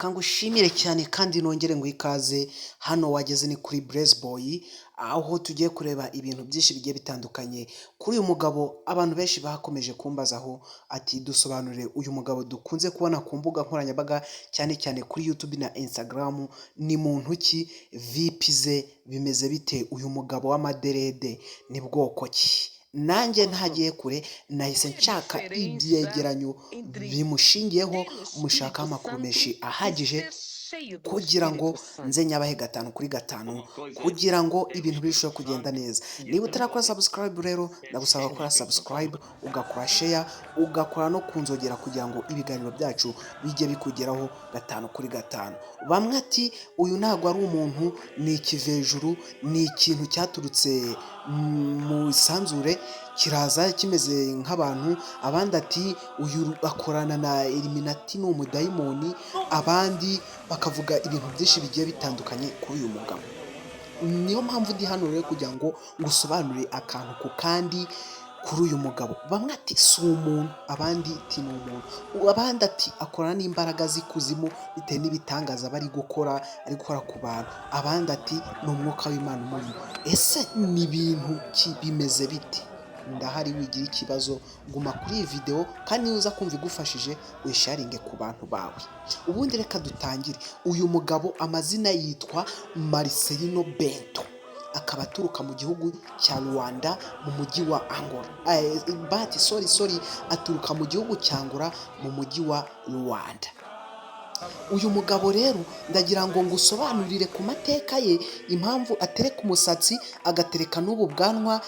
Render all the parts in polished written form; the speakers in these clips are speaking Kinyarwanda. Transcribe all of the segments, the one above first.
reka ngushimire cyane kandi nongere ngo ikaze hano wageze ni kuri Blaze Boy, aho tugiye kureba ibintu byinshi bigiye bitandukanye kuri uyu mugabo. Abantu benshi bakomeje kumbazaho ati dusobanurire uyu mugabo dukunze kubona ku mbuga nkoranyambaga cyane cyane kuri YouTube na Instagram, ni muntu ki, vipi ze bimeze bite, uyu mugabo w'amaderede ni bwoko ki? Nanjye ntagiye kure nahise nshaka ibyegeranyo bimushingiyeho, mushaka amakuru menshi ahagije kugira ngo nze nyabahe 5/5 kugira ngo ibintu birusheho kugenda neza. Niba utarakora subscribe rero ndagusaba gukora subscribe, ugakora share, ugakora no kunzogera kugira ngo ibiganiro byacu bijye bikugeraho 5/5. Bamwe ati uyu ntago ari umuntu, ni ikivejuru, ni ikintu cyaturutse mu isanzure kiraza kimeze nk'abantu. Abandi ati uyu akorana na Illuminati, ni umudayimoni. Abandi bakavuga ibintu byinshi bigiye bitandukanye kuri uyu mugabo. Niyo mpamvu ndi hano rero kugira ngo ngusobanurire akantu ku kandi kuri uyu mugabo. Bamwe ati si umuntu, abandi ati ni umuntu, abandi ati akorana n'imbaraga z'ikuzimu bitewe n'ibitangaza bari gukora ku bantu. Abandi ati ni umwuka w'Imana umurimo. Ese ni ibintu ki, bimeze biti? Ndahari, wigira ikibazo guma kuri iyi video, kandi niba uza kumva igufashije wisharinge ku bantu bawe. Ubundi reka dutangire. Uyu mugabo amazina yitwa Marcelino Bento, akaba aturuka mu gihugu cya Rwanda mu mujyi wa Angola. Aturuka mu gihugu cya Angola mu mujyi wa Rwanda. Uyu mugabo rero ndagira ngo ngusobanurire ku mateka ye, impamvu atereka umusatsi agatereka n'ubu bwanwa,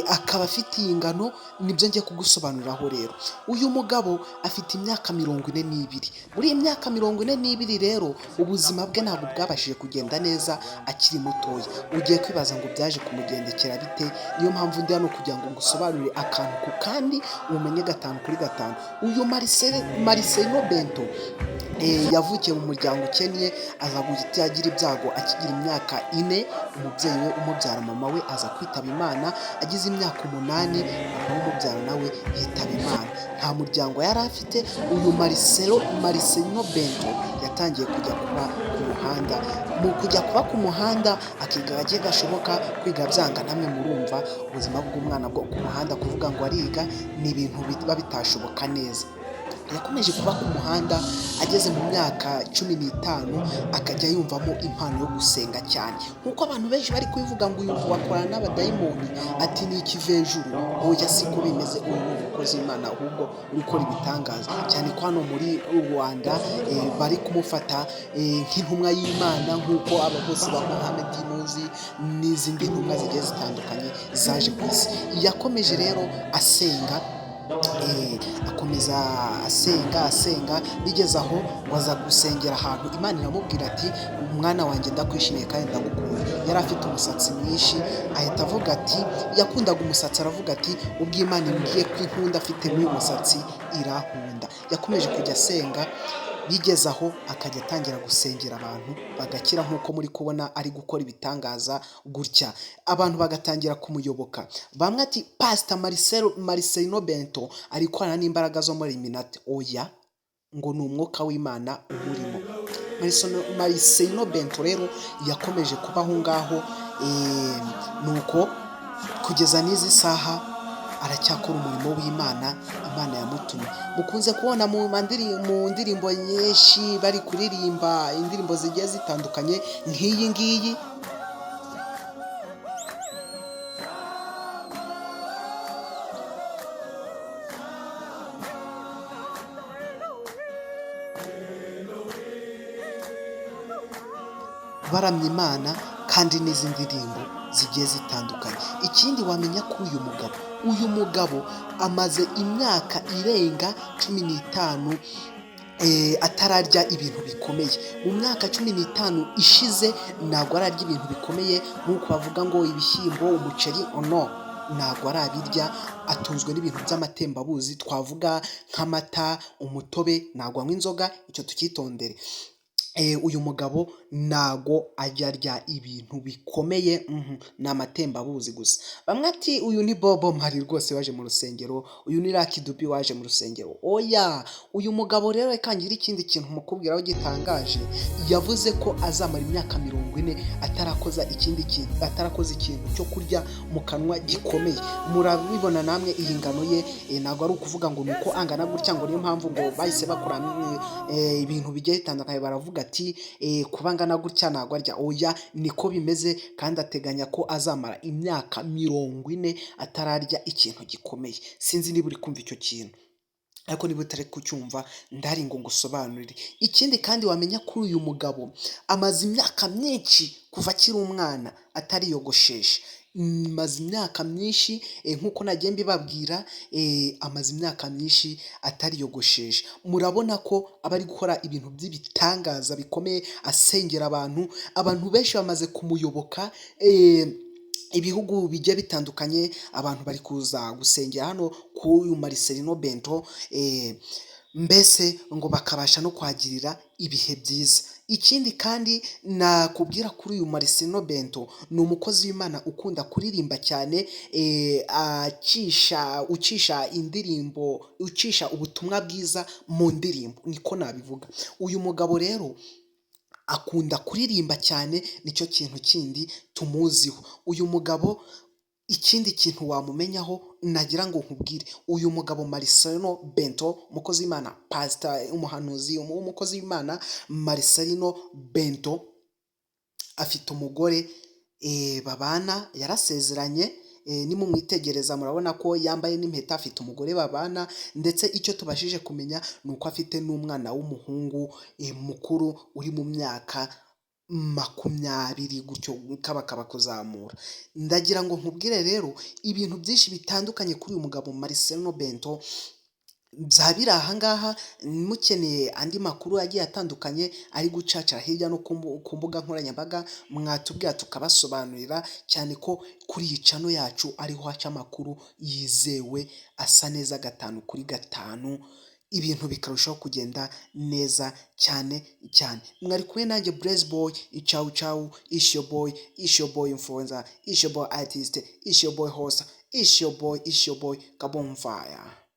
akaba afite iyi ngano. Nibyo ngiye kugusobanuriraho rero. Uyu mugabo afite imyaka 42. Muri iyi myaka 42 rero ubuzima bwe ntabwo bwabashije kugenda neza akiri mutoya. Ugiye kwibaza ngo byaje kumugendekera bite? Niyo mpamvu ndi hano kugira ngo ngusobanurire akantu ku kandi umenye 5/5. Uyu Marcelino Bento yavukiye mu muryango ukennye, aza guhita agira ibyago akigira imyaka 4. Umubyeyi we umubyara mama we aza kwitaba Imana. Agize imyaka 8 papa w'umubyara nawe yitaba Imana. Nta muryango yari afite. Uyu Marcelino Bento yatangiye kujya kuba ku muhanda. Mu kujya kuba ku muhanda akiga gake gashoboka, kwiga byanga. Namwe murumva ubuzima bw'umwana bwo ku muhanda, kuvuga ngo ariga ni ibintu biba bitashoboka neza. Yakomeje kuba ku muhanda, ageze mu myaka 15 akajya yumvamo impano yo gusenga cyane. Nk'uko abantu benshi bari kubivuga ngo uyu wakorana n'abadayimoni, ati ni ikivejuru. Oya, siko bimeze. Uyu ni umukozi w'Imana, ahubwo ukora ibitangaza cyane ko hano muri Rwanda bari kumufata nk'intumwa y'Imana, nk'uko aba bose ba Mohamed Muzi n'izindi ntumwa zigiye zitandukanye zaje ku isi. Yakomeje rero asenga, akomeza asenga bigeze aho ngo aza gusengera ahantu. Imana iramubwira ati umwana wanjye ndakwishimiye kandi ndagukunda. Yari afite umusatsi mwinshi, ahita avuga ati, yakundaga umusatsi, aravuga ati ubwo Imana imbwiye ko inkunda afite n'uyu musatsi irankunda. Yakomeje kujya asenga, bigeze aho akajya atangira gusengera abantu bagakira, nk'uko muri kubona ari gukora ibitangaza gutya, abantu bagatangira kumuyoboka. Bamwe ati Pastor Marcelino Bento ari korana n'imbaraga zo muri Illuminati. Oya, ngo ni umwuka w'Imana umurimo. Marcelino Bento rero yakomeje kubaho ngaho, nuko kugeza n'izi saha aracyakora umurimo w'Imana Imana yamutumye. Mukunze kubona mu ndirimbo nyinshi bari kuririmba indirimbo zigiye zitandukanye nk'iyi ngiyi. Baramya Imana kandi n'izindi ndirimbo zigiye zitandukanye. Ikindi wamenya kuri uyu mugabo amaze imyaka irenga 15 atararya ibintu bikomeye. Mu myaka 15 ishize ntabwo ararya ibintu bikomeye nk'uko bavuga ngo ibishyimbo, umuceri. Ntabwo arabirya. Atunzwe n'ibintu by'amatembabuzi, twavuga nk'amata, umutobe. Ntabwo anywa inzoga, icyo tukitondere. uyu mugabo ntago ajya arya ibintu bikomeye, ni amatembabuzi gusa. Bamwe ati uyu ni Bobo Mali rwose waje mu rusengero, uyu ni Lucky Dube waje mu rusengero. Oya, uyu mugabo rero reka ngire ikindi kintu mukubwiraho gitangaje, yavuze ko azamara imyaka 40 atarakoze ikintu cyo kurya mu kanwa gikomeye. Murabibona namwe iyi ngano ye, ntabwo ari ukuvuga ngo nuko angana gutya ngo niyo mpamvu ngo bahise bakora ibintu bigiye bitandukanye baravuga ati kuba angana gutya ntabwo arya. Oya, niko bimeze, kandi ateganya ko azamara imyaka 40 atararya ikintu gikomeye. Sinzi niba uri kumva icyo kintu, ariko niba utari kucyumva ndari ngo ngusobanurire. Ikindi kandi wamenya kuri uyu mugabo, amaze imyaka myinshi kuva akiri umwana atariyogoshesha. Maze imyaka myinshi nk'uko nagiye mbibabwira, amaze imyaka myinshi atariyogoshesha. Murabona ko aba ari gukora ibintu by'ibitangaza bikomeye, asengera abantu benshi bamaze kumuyoboka. Ibihugu bigiye bitandukanye abantu bari kuza gusengera hano k'uyu Marcelino Bento, mbese ngo bakabasha no kuhagirira ibihe byiza. Ikindi kandi nakubwira kuri uyu Marcelino Bento, ni umukozi w'Imana ukunda kuririmba cyane, ucisha ubutumwa bwiza mu ndirimbo, niko nabivuga. Uyu mugabo rero akunda kuririmba cyane, nicyo kintu kindi tumuziho. Uyu mugabo ikindi kintu wamumenyaho nagira ngo nkubwire, uyu mugabo Marcelino Bento, umukozi w'Imana, pastor, umuhanuzi, umukozi w'Imana Marcelino Bento afite umugore babana, yarasezeranye. Nimumwitegereza murabona ko yambaye n'impeta, afite umugore babana, ndetse icyo tubashije kumenya ni uko afite n'umwana w'umuhungu mukuru uri mu myaka 20 gutyo kabakaba kuzamura. Ndagira ngo nkubwire rero ibintu byinshi bitandukanye kuri uyu mugabo Marcelino Bento byabira aha ngaha. Mukeneye andi makuru agiye atandukanye ari gucacara hirya no ku mbuga nkoranyambaga, mwatubwira tukabasobanurira, cyane ko kuri iyi channel yacu ariho haca amakuru yizewe asa neza 5/5, ibintu bikarushaho kugenda neza cyane cyane. Mwari kumwe nanjye Blaze Boy, ciao ciao, it's your boy influencer, it's your boy artist, it's your boy host, it's your boy Kabomfire.